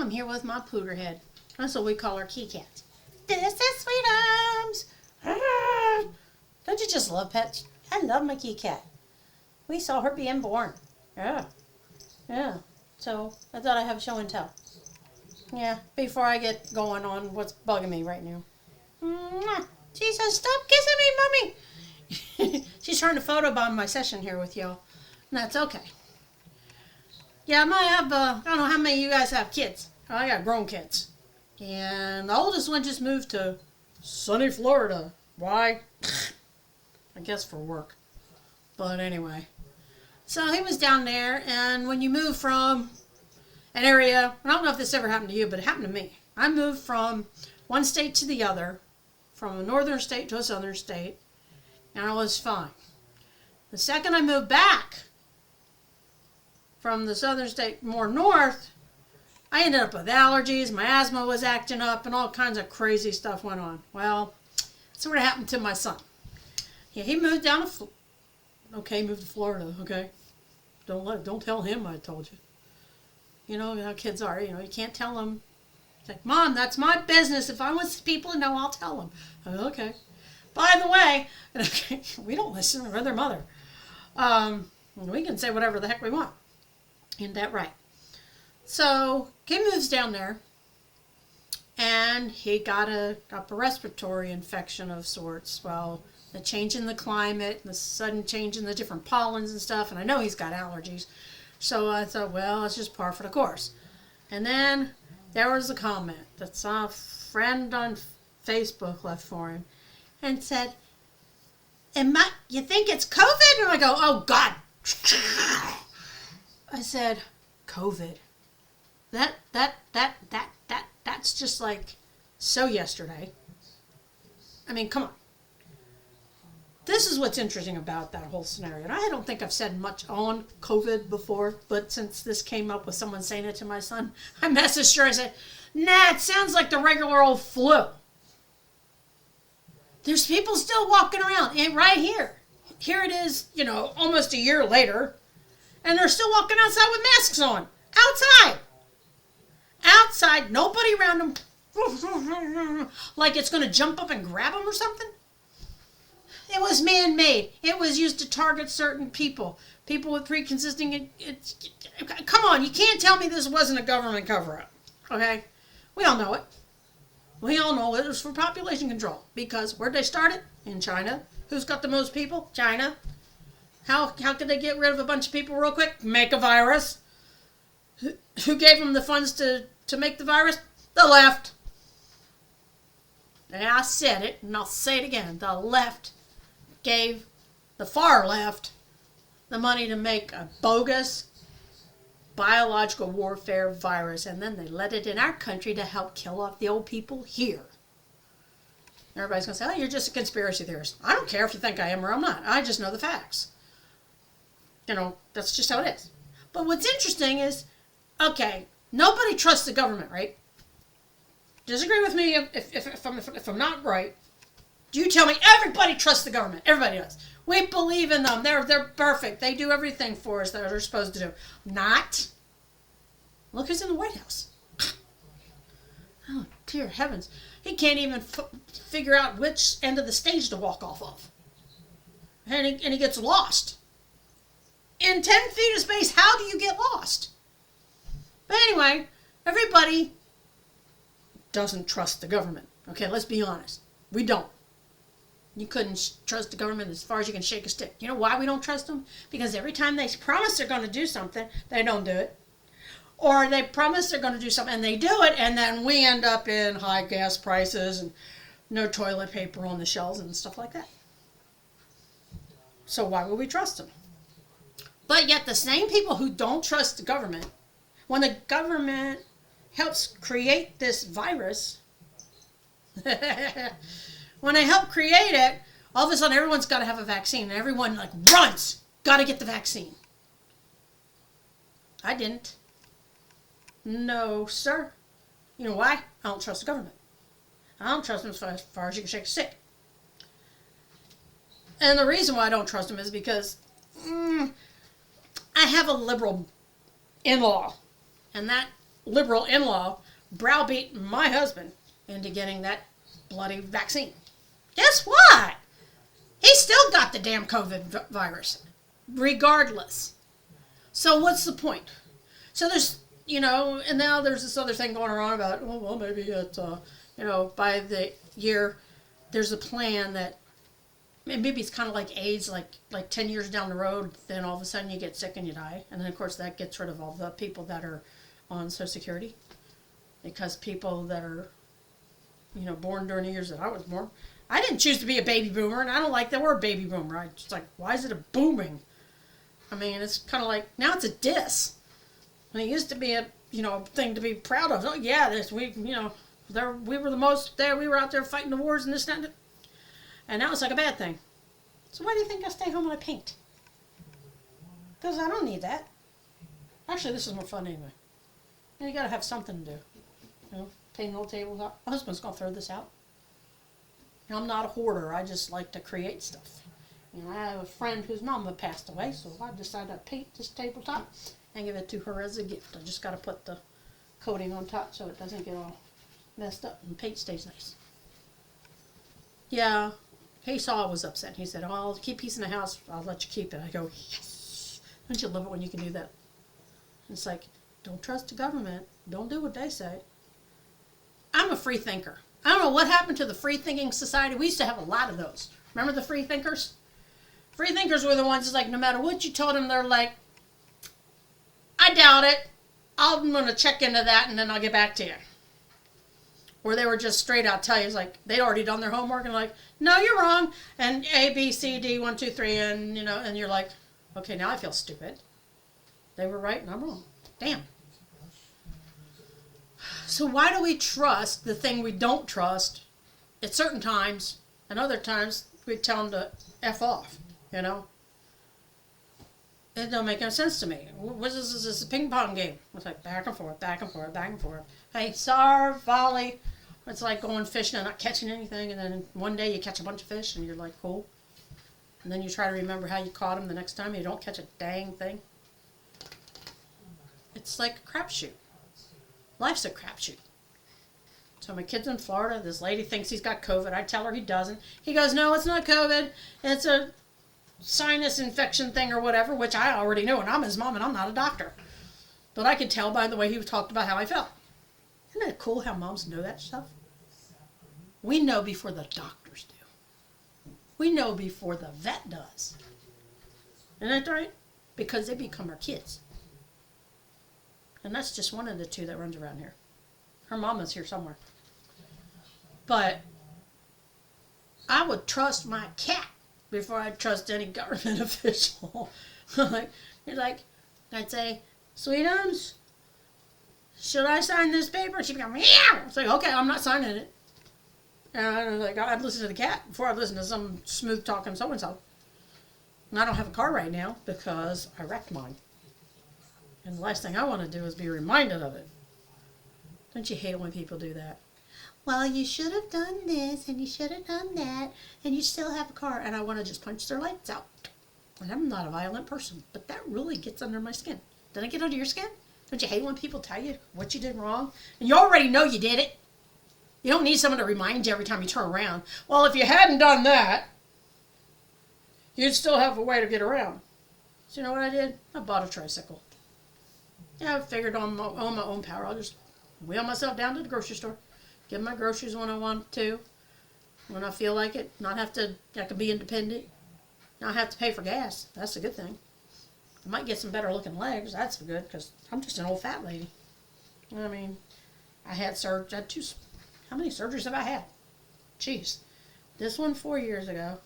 I'm here with my pooter head. That's what we call our kitty cat. This is Sweet Arms. Don't you just love pets? I love my kitty cat. We saw her being born. Yeah. So I thought I'd have show and tell. Yeah, before I get going on what's bugging me right now. She says, stop kissing me, Mommy. She's trying to photobomb my session here with y'all. And that's okay. Yeah, I might have, I don't know how many of you guys have kids. I got grown kids. And the oldest one just moved to sunny Florida. Why? I guess for work. But anyway. So he was down there, and when you move from an area, I don't know if this ever happened to you, but it happened to me. I moved from one state to the other, from a northern state to a southern state, and I was fine. The second I moved back from the southern state more north, I ended up with allergies, my asthma was acting up, and all kinds of crazy stuff went on. Well, that's what happened to my son. Yeah, he moved down to moved to Florida, okay? Don't tell him I told you. You know how kids are, you can't tell them. It's like, Mom, that's my business. If I want people to know, I'll tell them. Okay. By the way, we don't listen, we're their mother. We can say whatever the heck we want. Isn't that right? So, Kim moves down there, and he got a respiratory infection of sorts. Well, the change in the climate, the sudden change in the different pollens and stuff, and I know he's got allergies. So I thought, well, it's just par for the course. And then there was a comment that a friend on Facebook left for him and said, you think it's COVID? And I go, oh, God. I said, COVID. That's just like so yesterday. I mean, come on. This is what's interesting about that whole scenario. And I don't think I've said much on COVID before, but since this came up with someone saying it to my son, I messaged her. I said, nah, it sounds like the regular old flu. There's people still walking around, and right here. Here it is, almost a year later, and they're still walking outside with masks on. Outside, nobody around them. Like it's going to jump up and grab them or something. It was man-made. It was used to target certain people. People with pre-existing... Come on, you can't tell me this wasn't a government cover-up. Okay? We all know it. We all know it was for population control. Because where'd they start it? In China. Who's got the most people? China. How could they get rid of a bunch of people real quick? Make a virus. Who gave them the funds to make the virus? The left. And I said it, and I'll say it again. The left gave the far left the money to make a bogus biological warfare virus, and then they let it in our country to help kill off the old people here. Everybody's going to say, oh, you're just a conspiracy theorist. I don't care if you think I am or I'm not. I just know the facts. That's just how it is. But what's interesting is, okay, nobody trusts the government, right? Disagree with me if I'm not right. You tell me everybody trusts the government. Everybody does. We believe in them. They're perfect. They do everything for us that they're supposed to do. Not. Look who's in the White House. Oh, dear heavens. He can't even figure out which end of the stage to walk off of. And he gets lost. In 10 feet of space, how do you get lost? But anyway, everybody doesn't trust the government. Okay, let's be honest. We don't. You couldn't trust the government as far as you can shake a stick. You know why we don't trust them? Because every time they promise they're going to do something, they don't do it. Or they promise they're going to do something and they do it, and then we end up in high gas prices and no toilet paper on the shelves and stuff like that. So why would we trust them? But yet the same people who don't trust the government, when the government helps create this virus, when they help create it, all of a sudden everyone's got to have a vaccine. And everyone runs. Got to get the vaccine. I didn't. No, sir. You know why? I don't trust the government. I don't trust them as far as you can shake a stick. And the reason why I don't trust them is because I have a liberal in-law. And that liberal in-law browbeat my husband into getting that bloody vaccine. Guess what? He still got the damn COVID virus, regardless. So what's the point? So there's, and now there's this other thing going around about, oh, well, maybe by the year, there's a plan that, maybe it's kind of like AIDS, like 10 years down the road, then all of a sudden you get sick and you die. And then, of course, that gets rid of all the people that are on Social Security. Because people that are, born during the years that I was born, I didn't choose to be a baby boomer, and I don't like the word baby boomer. I just like, why is it a booming? I mean, it's kind of like, now it's a diss. And it used to be a, thing to be proud of. Oh, yeah, we were the most there. We were out there fighting the wars and this, that, and that. And now it's like a bad thing. So why do you think I stay home and I paint? Because I don't need that. Actually, this is more fun anyway. You got to have something to do. Painting old tables out. My husband's going to throw this out. I'm not a hoarder. I just like to create stuff. I have a friend whose mama passed away, so I decided to paint this tabletop and give it to her as a gift. I just got to put the coating on top so it doesn't get all messed up and paint stays nice. Yeah, he saw I was upset. He said, oh, I'll keep peace in the house. I'll let you keep it. I go, yes. Don't you love it when you can do that? It's like, don't trust the government. Don't do what they say. I'm a free thinker. I don't know what happened to the free thinking society. We used to have a lot of those. Remember the free thinkers? Free thinkers were the ones that's like, no matter what you told them, they're like, I doubt it. I'm going to check into that and then I'll get back to you. Or they were just straight out tell you, it's like, they'd already done their homework and like, no, you're wrong. And A, B, C, D, 1, 2, 3, and, and you're like, okay, now I feel stupid. They were right and I'm wrong. Damn. So why do we trust the thing we don't trust at certain times, and other times we tell them to F off, It don't make any sense to me. What is this? This is a ping pong game. It's like back and forth, back and forth, back and forth. Hey, serve, volley. It's like going fishing and not catching anything, and then one day you catch a bunch of fish and you're like, cool. And then you try to remember how you caught them the next time and you don't catch a dang thing. It's like a crapshoot. Life's a crapshoot. So my kid's in Florida. This lady thinks he's got COVID. I tell her he doesn't. He goes, no, it's not COVID. It's a sinus infection thing or whatever, which I already knew. And I'm his mom and I'm not a doctor. But I could tell by the way he talked about how I felt. Isn't it cool how moms know that stuff? We know before the doctors do. We know before the vet does. Isn't that right? Because they become our kids. And that's just one of the two that runs around here. Her mama's here somewhere. But I would trust my cat before I'd trust any government official. I'd say, Sweetums, should I sign this paper? She'd go, meow. It's like, okay, I'm not signing it. And I'd listen to the cat before I'd listen to some smooth talking so-and-so. And I don't have a car right now because I wrecked mine. And the last thing I want to do is be reminded of it. Don't you hate it when people do that? Well, you should have done this, and you should have done that, and you still have a car. And I want to just punch their lights out. And I'm not a violent person, but that really gets under my skin. Doesn't it get under your skin? Don't you hate when people tell you what you did wrong? And you already know you did it. You don't need someone to remind you every time you turn around. Well, if you hadn't done that, you'd still have a way to get around. So you know what I did? I bought a tricycle. Yeah, I figured on my own power. I'll just wheel myself down to the grocery store, get my groceries when I want to, when I feel like it. I can be independent. Not have to pay for gas. That's a good thing. I might get some better looking legs. That's good because I'm just an old fat lady. I mean, I had two. How many surgeries have I had? Jeez. This one 4 years ago.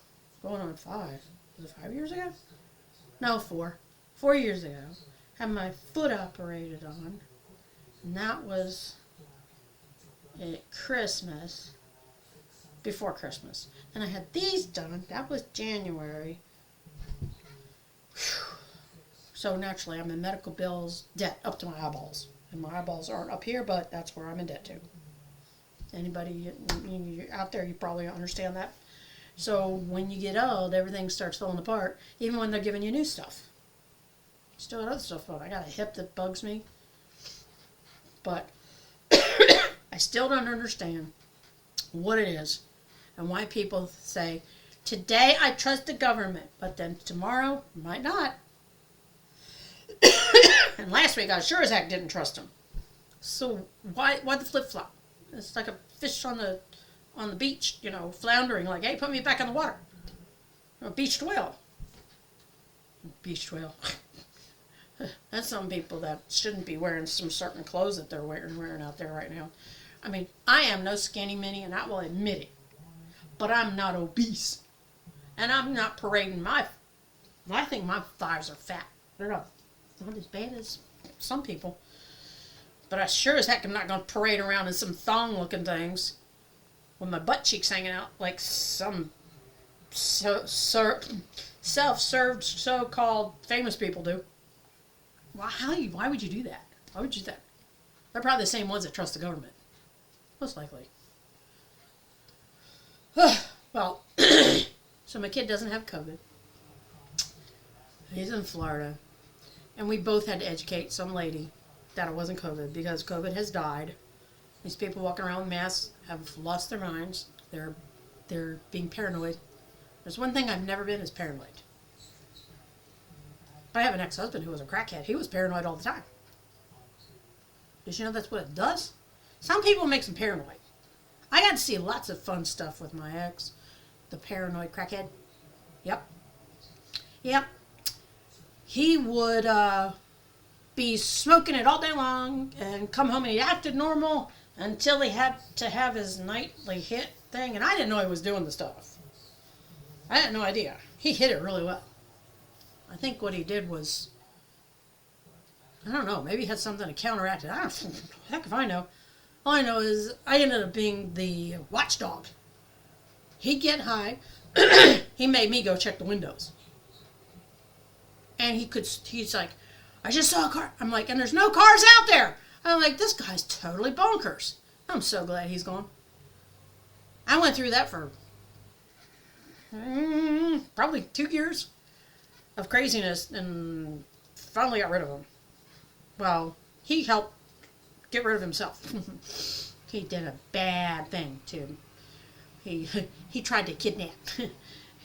Going on 5. Was it 5 years ago? No, 4. 4 years ago. Had my foot operated on, and that was at Christmas, before Christmas. And I had these done, that was January. Whew. So naturally I'm in medical bills, debt up to my eyeballs. And my eyeballs aren't up here, but that's where I'm in debt to. Anybody out there, you probably understand that. So when you get old, everything starts falling apart, even when they're giving you new stuff. Still got other stuff on. I got a hip that bugs me. But I still don't understand what it is and why people say, today I trust the government, but then tomorrow might not. And last week I sure as heck didn't trust them. So why the flip-flop? It's like a fish on the beach, floundering, like, hey, put me back in the water. A beached whale. Beached whale. That's some people that shouldn't be wearing some certain clothes that they're wearing out there right now. I mean, I am no skinny mini, and I will admit it. But I'm not obese. And I'm not parading I think my thighs are fat. They're not as bad as some people. But I sure as heck am not going to parade around in some thong-looking things with my butt cheeks hanging out like some self-served so-called famous people do. Why would you do that? Why would you do that? They're probably the same ones that trust the government. Most likely. Well, so my kid doesn't have COVID. He's in Florida. And we both had to educate some lady that it wasn't COVID, because COVID has died. These people walking around with masks have lost their minds. They're being paranoid. There's one thing I've never been is paranoid. I have an ex-husband who was a crackhead. He was paranoid all the time. Did you know that's what it does? Some people make them paranoid. I got to see lots of fun stuff with my ex, the paranoid crackhead. Yep. He would be smoking it all day long and come home and he acted normal until he had to have his nightly hit thing. And I didn't know he was doing the stuff. I had no idea. He hit it really well. I think what he did was, I don't know, maybe he had something to counteract it. I don't know. Heck if I know. All I know is I ended up being the watchdog. He'd get high. He made me go check the windows. And he's like, I just saw a car. I'm like, and there's no cars out there. I'm like, this guy's totally bonkers. I'm so glad he's gone. I went through that for probably 2 years of craziness and finally got rid of him. Well, he helped get rid of himself. He did a bad thing too. He tried to kidnap.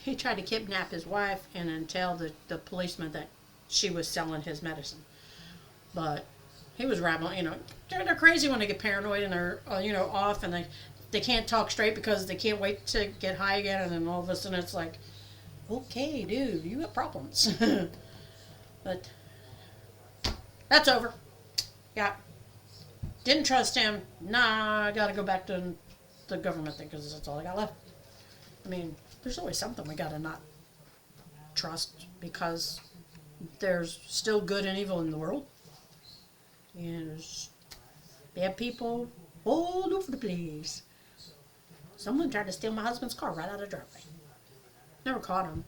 He tried to kidnap his wife and then tell the policeman that she was selling his medicine. But he was rambling, they're crazy when they get paranoid and they're, off and they can't talk straight because they can't wait to get high again, and then all of a sudden it's like, okay, dude, you have problems. But that's over. Yeah. Didn't trust him. Nah, I gotta go back to the government thing because that's all I got left. I mean, there's always something we gotta not trust because there's still good and evil in the world. And there's bad people all over the place. Someone tried to steal my husband's car right out of the driveway. Never caught him.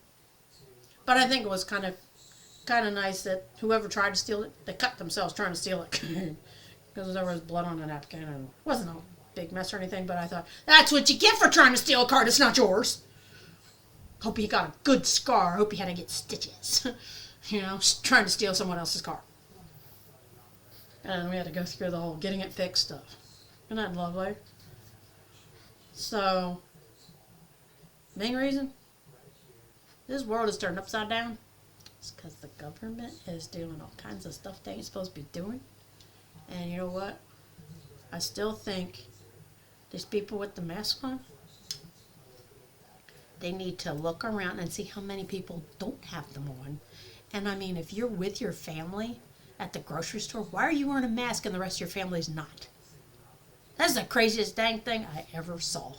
But I think it was kind of nice that whoever tried to steal it, they cut themselves trying to steal it. Because there was blood on the napkin and it wasn't a big mess or anything, but I thought, that's what you get for trying to steal a car that's not yours. Hope he got a good scar. Hope he had to get stitches. Trying to steal someone else's car. And we had to go through the whole getting it fixed stuff. Isn't that lovely? So, main reason this world is turned upside down is because the government is doing all kinds of stuff they ain't supposed to be doing. And you know what? I still think these people with the mask on, they need to look around and see how many people don't have them on. And I mean, if you're with your family at the grocery store, why are you wearing a mask and the rest of your family's not? That's the craziest dang thing I ever saw.